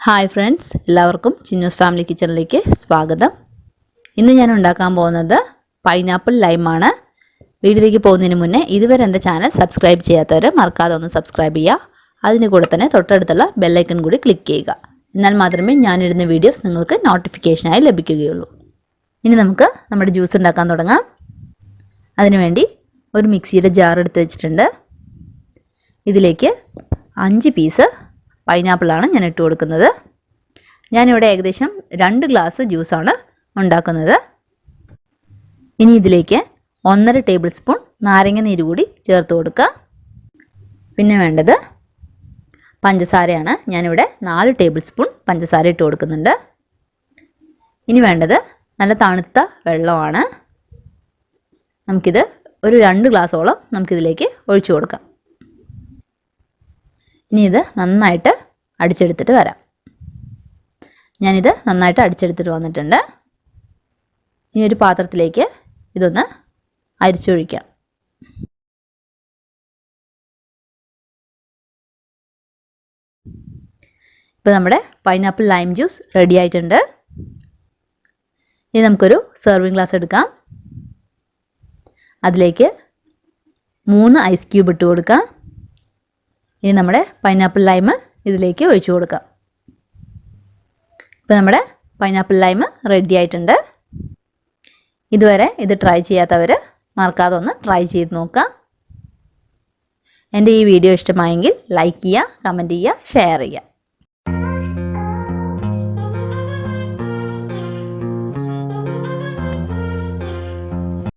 Hi friends, എല്ലാവർക്കും Chinnoos family കിച്ചണിലേക്ക് സ്വാഗതം. ഇന്ന് ഞാൻ ഉണ്ടാക്കാൻ പോകുന്നത് പൈനാപ്പിൾ ലൈമാണ്. വീഡിയോയിലേക്ക് പോകുന്നതിന് മുന്നേ ഇതുവരെ എൻ്റെ ചാനൽ സബ്സ്ക്രൈബ് ചെയ്യാത്തവർ മറക്കാതെ ഒന്ന് സബ്സ്ക്രൈബ് ചെയ്യുക. അതിന് കൂടെ തന്നെ തൊട്ടടുത്തുള്ള ബെല്ലൈക്കൺ കൂടി ക്ലിക്ക് ചെയ്യുക. എന്നാൽ മാത്രമേ ഞാനിടുന്ന വീഡിയോസ് നിങ്ങൾക്ക് നോട്ടിഫിക്കേഷനായി ലഭിക്കുകയുള്ളൂ. ഇനി നമുക്ക് നമ്മുടെ ജ്യൂസ് ഉണ്ടാക്കാൻ തുടങ്ങാം. അതിനുവേണ്ടി ഒരു മിക്സിയുടെ ജാർ എടുത്ത് വെച്ചിട്ടുണ്ട്. ഇതിലേക്ക് 5 പീസ് പൈനാപ്പിളാണ് ഞാൻ ഇട്ട് കൊടുക്കുന്നത്. ഞാനിവിടെ ഏകദേശം 2 ഗ്ലാസ് ജ്യൂസാണ് ഉണ്ടാക്കുന്നത്. ഇനി ഇതിലേക്ക് 1.5 ടേബിൾ സ്പൂൺ നാരങ്ങ നീര് കൂടി ചേർത്ത് കൊടുക്കുക. പിന്നെ വേണ്ടത് പഞ്ചസാരയാണ്. ഞാനിവിടെ 4 ടേബിൾ സ്പൂൺ പഞ്ചസാര ഇട്ട് കൊടുക്കുന്നുണ്ട്. ഇനി വേണ്ടത് നല്ല തണുത്ത വെള്ളമാണ്. നമുക്കിത് ഒരു 2 ഗ്ലാസോളം നമുക്കിതിലേക്ക് ഒഴിച്ചു കൊടുക്കാം. ഇനി ഇത് നന്നായിട്ട് അടിച്ചെടുത്തിട്ട് വരാം. ഞാനിത് നന്നായിട്ട് അടിച്ചെടുത്തിട്ട് വന്നിട്ടുണ്ട്. ഇനി ഒരു പാത്രത്തിലേക്ക് ഇതൊന്ന് അരിച്ചൊഴിക്കാം. ഇപ്പോൾ നമ്മുടെ പൈനാപ്പിൾ ലൈം ജ്യൂസ് റെഡി ആയിട്ടുണ്ട്. ഇനി നമുക്കൊരു സെർവിങ് ഗ്ലാസ് എടുക്കാം. അതിലേക്ക് 3 ഐസ് ക്യൂബ് ഇട്ട് കൊടുക്കാം. ഇനി നമ്മുടെ പൈനാപ്പിൾ ലൈം ഇതിലേക്ക് ഒഴിച്ചു കൊടുക്കാം. ഇപ്പോൾ നമ്മുടെ പൈനാപ്പിൾ ലൈം റെഡി ആയിട്ടുണ്ട്. ഇതുവരെ ഇത് ട്രൈ ചെയ്യാത്തവർ മറക്കാതെ ഒന്ന് ട്രൈ ചെയ്ത് നോക്കുക. എൻ്റെ ഈ വീഡിയോ ഇഷ്ടമായെങ്കിൽ ലൈക്ക് ചെയ്യുക, കമൻറ്റ് ചെയ്യുക, ഷെയർ ചെയ്യുക.